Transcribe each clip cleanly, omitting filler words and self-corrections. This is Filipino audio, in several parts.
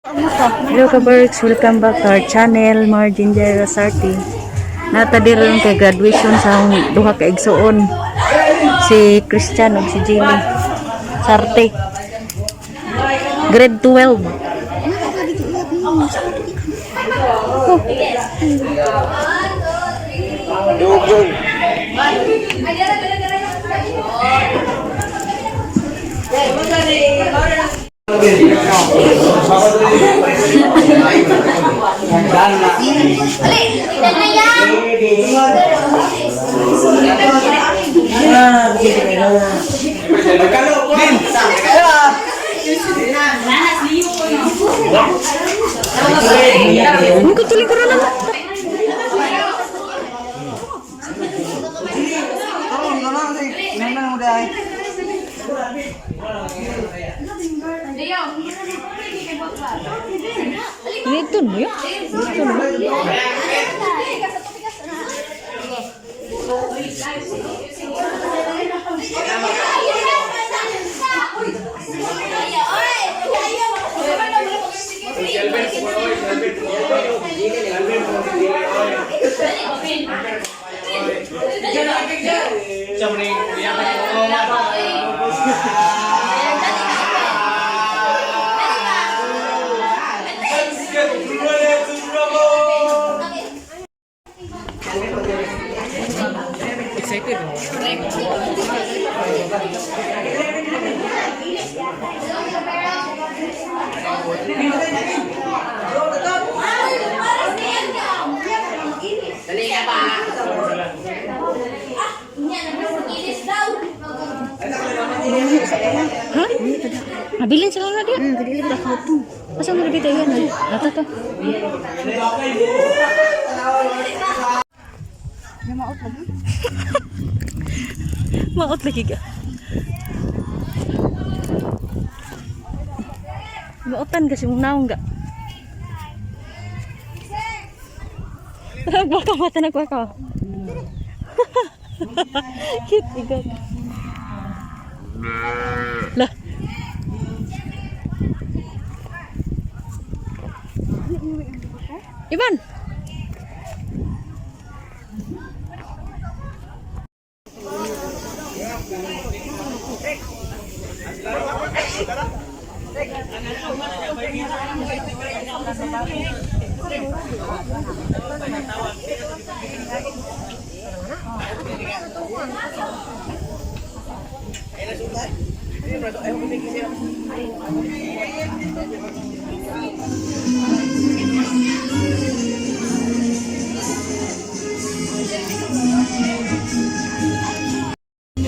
Hello kabarks, welcome back to our channel, Margin Sarti. Natadiron kay graduation sa duha ka egsuon. Si Christian ug si Jimmy Sarti. Grade 12. Dugong. Itu mo yun? Itu mo. Excited. Ha? Mabilin sila na dia. Kadili ba ka to? Asa mo dito yan? Ata to. Maot lagi. Maot lagi ka. Maotan kasi mong naong ga. Baka mata na ko ako. Cute igat. Lah. Iban.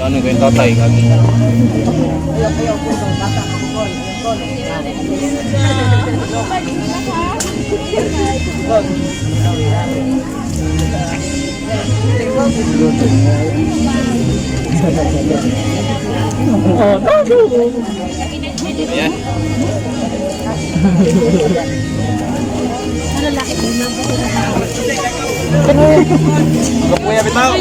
Ano kayo tatay kami? Ayan. Kuya bitaw.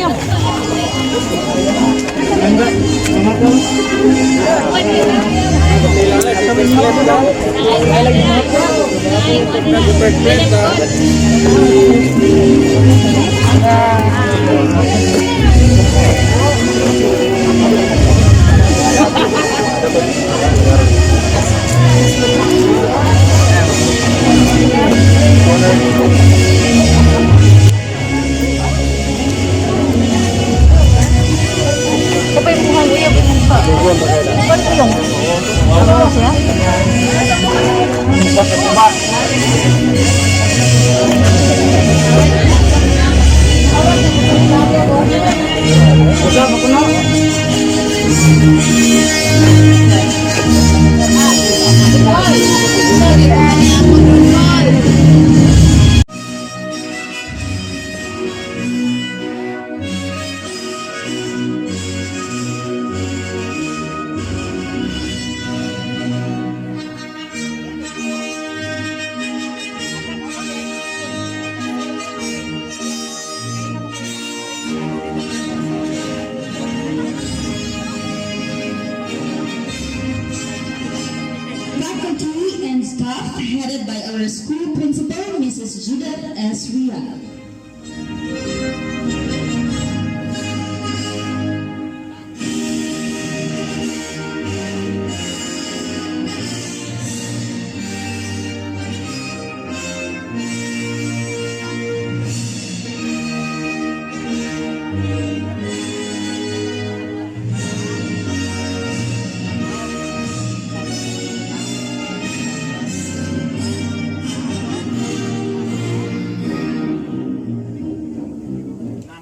staff headed by our school principal, Mrs. Judith S. Ria.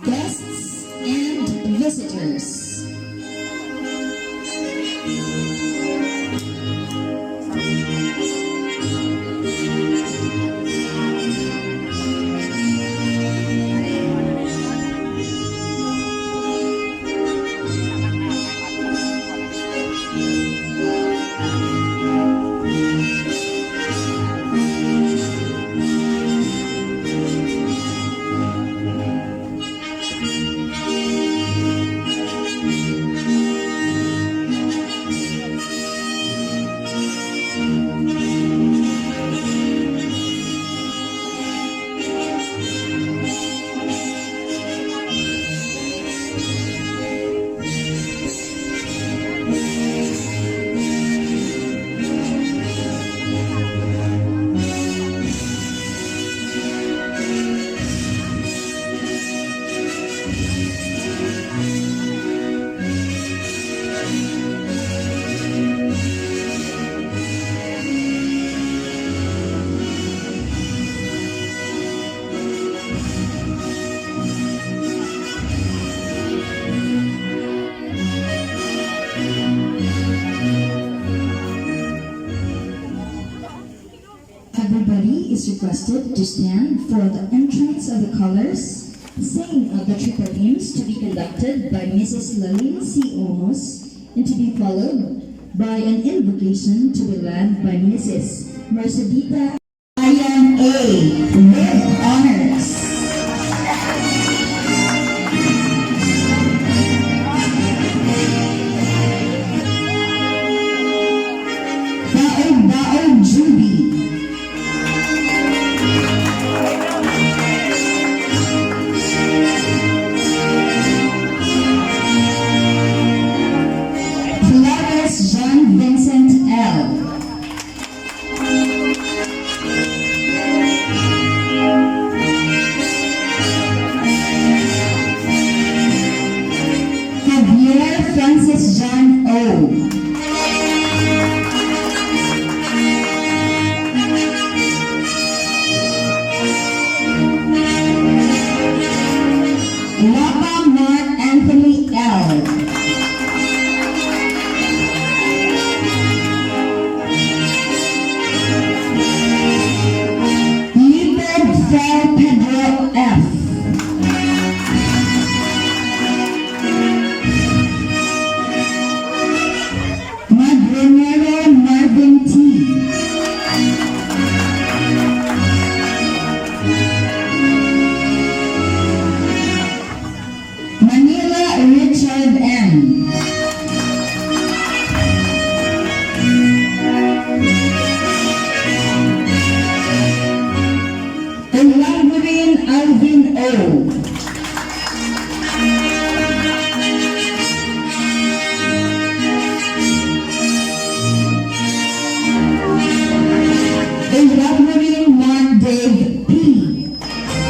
Guests and visitors. Everybody is requested to stand for the entrance of the colors, saying of the triple hymns to be conducted by Mrs. Lalin C. Omos and to be followed by an invocation to be led by Mrs. Mercedita Ayan A. with honors. Daog Juby. Flores John Vincent L. Javier Francis John O. Lapa Mark Anthony L. Fel Pedro F. Magrenero Marvin T. Manila Richard M. Elaborine Alvin O. Elaborine Mark Dave P.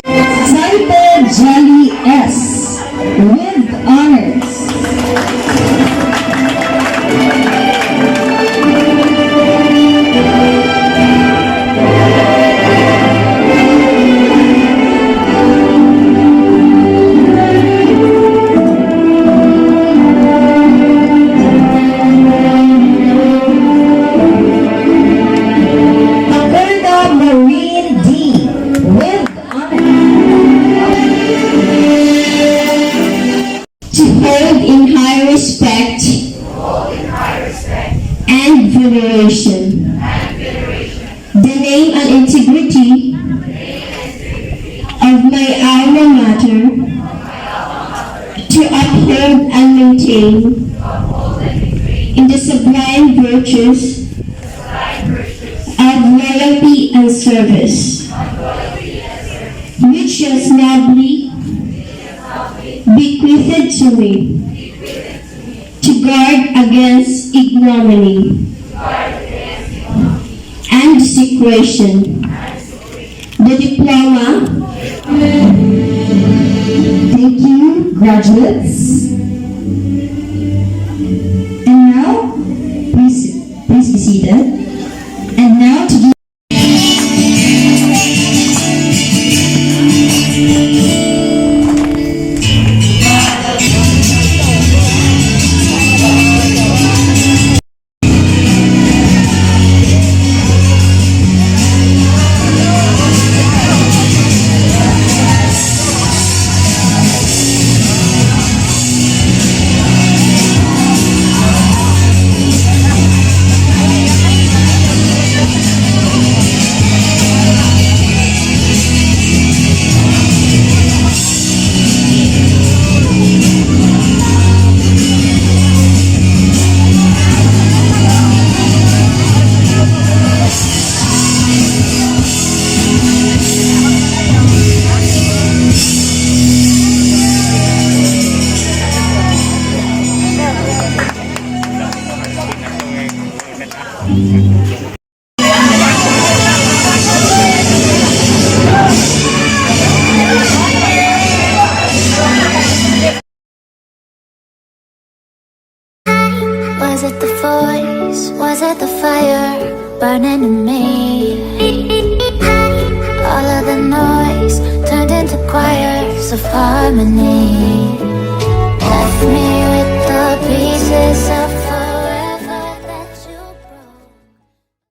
Saipo Jolly S. with honors. And veneration. The name and integrity of my alma mater to uphold and maintain in the sublime virtues of loyalty and service, which shall snugly bequeathed to me, to guard against ignominy and desecration. The diploma. Thank you, graduates. And now, please be seated. And now to give Was it the voice? Was it the fire burning in me? All of the noise turned into choirs of harmony. Left me with the pieces of